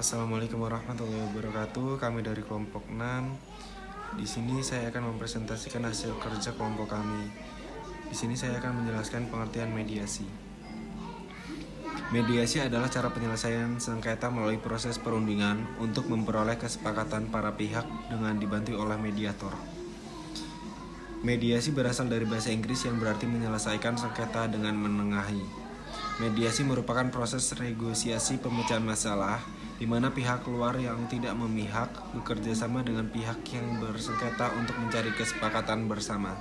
Assalamualaikum warahmatullahi wabarakatuh. Kami dari kelompok 6. Di sini saya akan mempresentasikan hasil kerja kelompok kami. Di sini saya akan menjelaskan pengertian mediasi. Mediasi adalah cara penyelesaian sengketa melalui proses perundingan untuk memperoleh kesepakatan para pihak dengan dibantu oleh mediator. Mediasi berasal dari bahasa Inggris yang berarti menyelesaikan sengketa dengan menengahi. Mediasi merupakan proses negosiasi pemecahan masalah di mana pihak luar yang tidak memihak bekerja sama dengan pihak yang bersengketa untuk mencari kesepakatan bersama.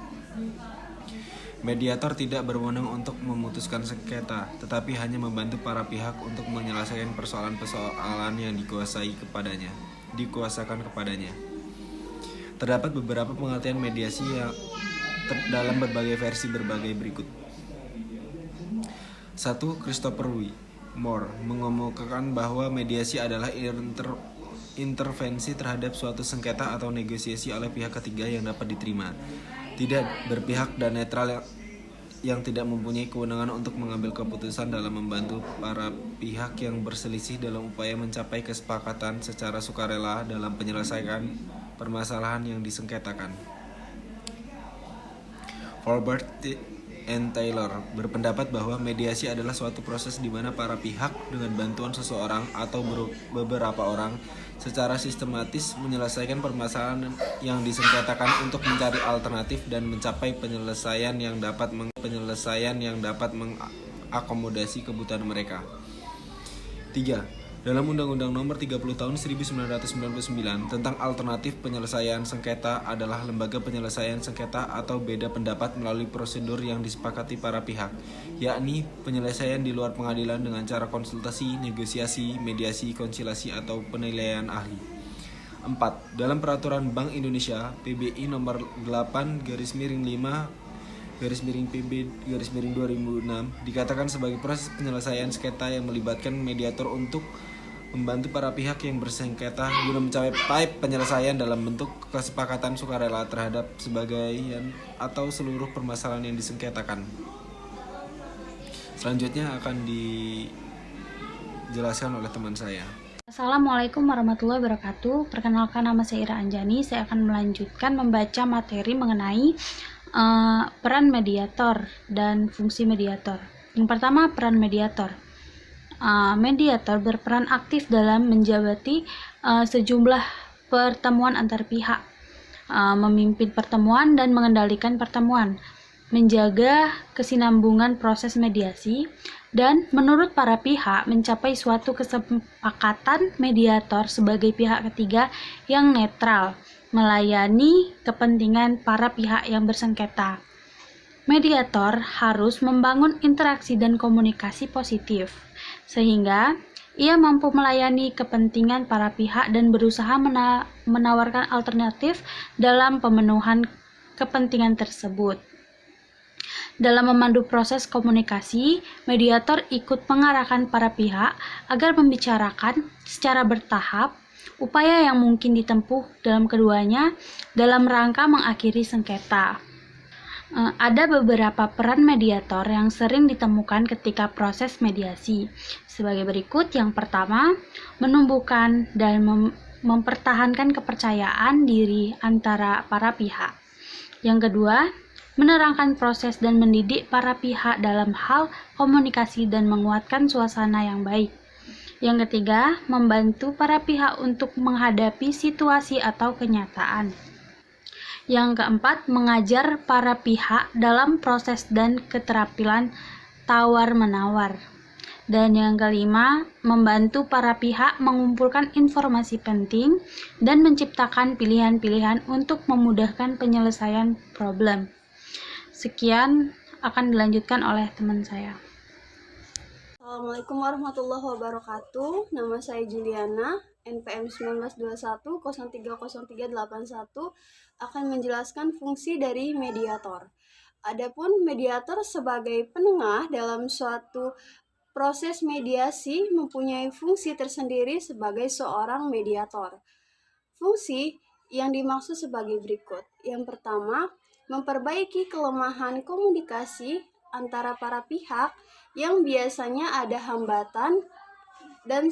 Mediator tidak berwenang untuk memutuskan sengketa, tetapi hanya membantu para pihak untuk menyelesaikan persoalan-persoalan yang dikuasakan kepadanya. Terdapat beberapa pengertian mediasi yang dalam berbagai versi berikut. 1. Christopher Moore mengemukakan bahwa mediasi adalah intervensi terhadap suatu sengketa atau negosiasi oleh pihak ketiga yang dapat diterima, tidak berpihak dan netral yang tidak mempunyai kewenangan untuk mengambil keputusan dalam membantu para pihak yang berselisih dalam upaya mencapai kesepakatan secara sukarela dalam penyelesaian permasalahan yang disengketakan. Colbert and Taylor berpendapat bahwa mediasi adalah suatu proses di mana para pihak dengan bantuan seseorang atau beberapa orang secara sistematis menyelesaikan permasalahan yang disengketakan untuk mencari alternatif dan mencapai penyelesaian yang dapat mengakomodasi kebutuhan mereka. 3. Dalam Undang-Undang Nomor 30 Tahun 1999 tentang alternatif penyelesaian sengketa adalah lembaga penyelesaian sengketa atau beda pendapat melalui prosedur yang disepakati para pihak, yakni penyelesaian di luar pengadilan dengan cara konsultasi, negosiasi, mediasi, konsilasi, atau penilaian ahli. 4. Dalam Peraturan Bank Indonesia PBI Nomor 8/5/PB/2006 dikatakan sebagai proses penyelesaian sengketa yang melibatkan mediator untuk membantu para pihak yang bersengketa guna mencapai penyelesaian dalam bentuk kesepakatan sukarela terhadap sebagian atau seluruh permasalahan yang disengketakan. Selanjutnya akan dijelaskan oleh teman saya. Assalamualaikum warahmatullahi wabarakatuh. Perkenalkan, nama saya Ira Anjani. Saya akan melanjutkan membaca materi mengenai peran mediator dan fungsi mediator. Yang pertama, peran mediator. Mediator berperan aktif dalam menjabati sejumlah pertemuan antar pihak, memimpin pertemuan dan mengendalikan pertemuan, menjaga kesinambungan proses mediasi, dan menurut para pihak mencapai suatu kesepakatan. Mediator sebagai pihak ketiga yang netral, melayani kepentingan para pihak yang bersengketa. Mediator harus membangun interaksi dan komunikasi positif, sehingga ia mampu melayani kepentingan para pihak dan berusaha menawarkan alternatif dalam pemenuhan kepentingan tersebut. Dalam memandu proses komunikasi, mediator ikut mengarahkan para pihak agar membicarakan secara bertahap upaya yang mungkin ditempuh dalam keduanya dalam rangka mengakhiri sengketa. Ada beberapa peran mediator yang sering ditemukan ketika proses mediasi. Sebagai berikut, yang pertama, menumbuhkan dan mempertahankan kepercayaan diri antara para pihak. Yang kedua, menerangkan proses dan mendidik para pihak dalam hal komunikasi dan menguatkan suasana yang baik. Yang ketiga, membantu para pihak untuk menghadapi situasi atau kenyataan. Yang keempat, mengajar para pihak dalam proses dan keterampilan tawar-menawar. Dan yang kelima, membantu para pihak mengumpulkan informasi penting dan menciptakan pilihan-pilihan untuk memudahkan penyelesaian problem. Sekian akan dilanjutkan oleh teman saya. Assalamualaikum warahmatullahi wabarakatuh. Nama saya Juliana, NPM 1921030381, akan menjelaskan fungsi dari mediator. Adapun mediator sebagai penengah dalam suatu proses mediasi mempunyai fungsi tersendiri sebagai seorang mediator. Fungsi yang dimaksud sebagai berikut. Yang pertama, memperbaiki kelemahan komunikasi antara para pihak yang biasanya ada hambatan dan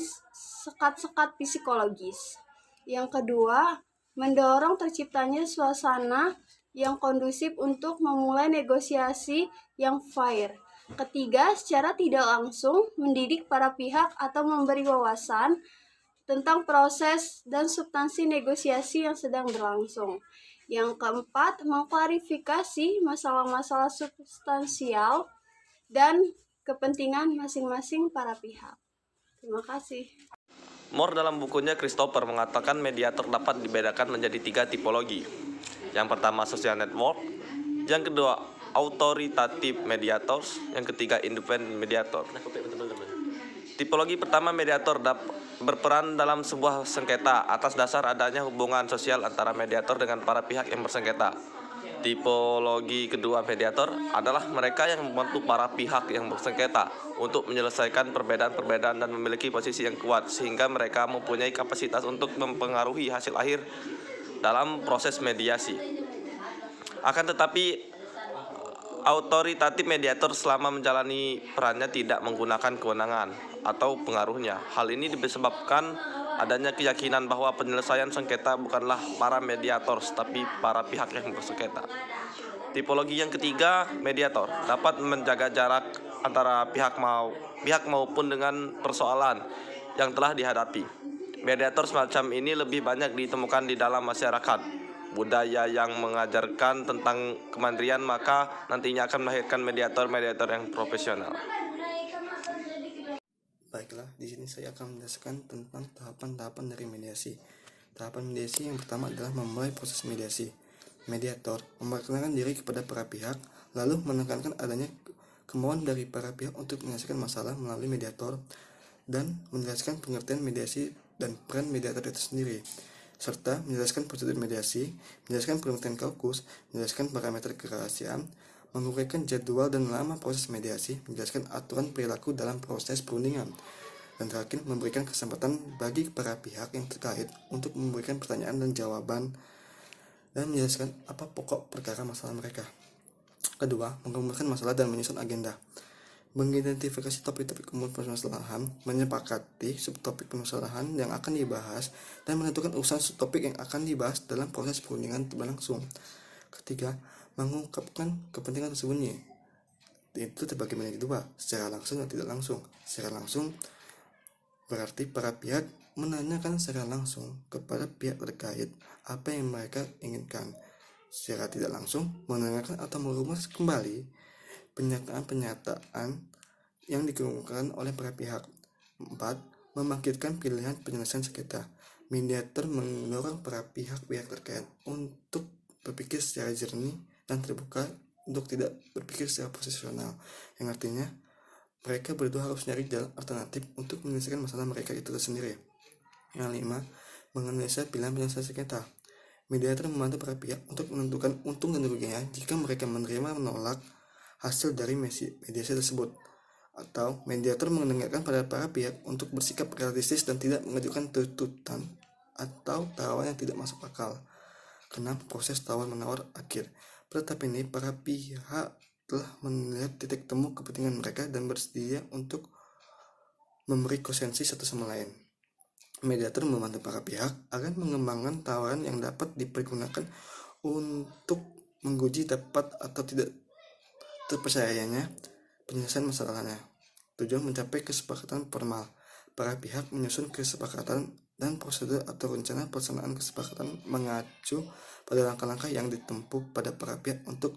sekat-sekat psikologis. Yang kedua, mendorong terciptanya suasana yang kondusif untuk memulai negosiasi yang fair. Ketiga, secara tidak langsung mendidik para pihak atau memberi wawasan tentang proses dan substansi negosiasi yang sedang berlangsung. Yang keempat, mengklarifikasi masalah-masalah substansial dan kepentingan masing-masing para pihak. Terima kasih. Moore dalam bukunya Christopher mengatakan mediator dapat dibedakan menjadi 3 tipologi. Yang pertama social network, yang kedua authoritative mediators, yang ketiga independent mediator. Tipologi pertama, mediator berperan dalam sebuah sengketa atas dasar adanya hubungan sosial antara mediator dengan para pihak yang bersengketa. Tipologi kedua, mediator adalah mereka yang membantu para pihak yang bersengketa untuk menyelesaikan perbedaan-perbedaan dan memiliki posisi yang kuat sehingga mereka mempunyai kapasitas untuk mempengaruhi hasil akhir dalam proses mediasi. Akan tetapi autoritatif mediator selama menjalani perannya tidak menggunakan kewenangan atau pengaruhnya. Hal ini disebabkan adanya keyakinan bahwa penyelesaian sengketa bukanlah para mediator, tapi para pihak yang bersengketa. Tipologi yang ketiga, mediator dapat menjaga jarak antara pihak maupun dengan persoalan yang telah dihadapi. Mediator semacam ini lebih banyak ditemukan di dalam masyarakat budaya yang mengajarkan tentang kemandirian, maka nantinya akan melahirkan mediator-mediator yang profesional. Baiklah, di sini saya akan menjelaskan tentang tahapan-tahapan dari mediasi. Tahapan mediasi yang pertama adalah memulai proses mediasi. Mediator memperkenalkan diri kepada para pihak, lalu menekankan adanya kemauan dari para pihak untuk menyelesaikan masalah melalui mediator dan menjelaskan pengertian mediasi dan peran mediator itu sendiri, serta menjelaskan prosedur mediasi, menjelaskan pengertian kaukus, menjelaskan parameter kerahasiaan, menguraikan jadwal dan lama proses mediasi, menjelaskan aturan perilaku dalam proses perundingan, dan terakhir memberikan kesempatan bagi para pihak yang terkait untuk memberikan pertanyaan dan jawaban dan menjelaskan apa pokok perkara masalah mereka. Kedua, mengumpulkan masalah dan menyusun agenda. Mengidentifikasi topik-topik umum permasalahan, menyepakati subtopik permasalahan yang akan dibahas, dan menentukan urusan subtopik yang akan dibahas dalam proses perundingan berlangsung. Ketiga, mengungkapkan kepentingan tersembunyi. Itu terbagi menjadi dua, secara langsung dan tidak langsung. Secara langsung berarti para pihak menanyakan secara langsung kepada pihak terkait apa yang mereka inginkan. Secara tidak langsung menanyakan atau merumus kembali pernyataan yang dikemukakan oleh para pihak. 4. Membangkitkan pilihan penyelesaian sengketa. Mediator mendorong para pihak-pihak terkait untuk berpikir secara jernih dan terbuka untuk tidak berpikir secara posisional, yang artinya mereka berdua harus mencari jalan alternatif untuk menyelesaikan masalah mereka itu sendiri. Yang 5. Menganalisa pilihan penyelesaian sengketa. Mediator membantu para pihak untuk menentukan untung dan ruginya jika mereka menerima menolak hasil dari mediasi tersebut, atau mediator mendengarkan pada para pihak untuk bersikap realistis dan tidak mengajukan tuntutan atau tawaran yang tidak masuk akal. 6. Proses tawar-menawar akhir. Pada tahap ini, para pihak telah melihat titik temu kepentingan mereka dan bersedia untuk memberi konsensi satu sama lain. Mediator membantu para pihak agar mengembangkan tawaran yang dapat dipergunakan untuk menguji dapat atau tidak terpercayanya penyelesaian masalahnya. Tujuan mencapai kesepakatan formal. Para pihak menyusun kesepakatan dan prosedur atau rencana pelaksanaan kesepakatan mengacu pada langkah-langkah yang ditempuh pada para pihak untuk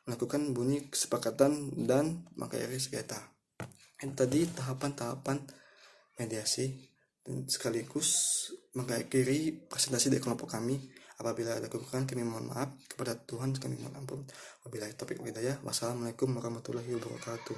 melakukan bunyi kesepakatan dan mengakhiri sengketa. Ini tadi tahapan-tahapan mediasi dan sekaligus mengakhiri presentasi dari kelompok kami. Apabila ada kekurangan kami mohon maaf, kepada Tuhan kami mohon ampun. Wabillahi taufiq wal hidayah. Wassalamualaikum warahmatullahi wabarakatuh.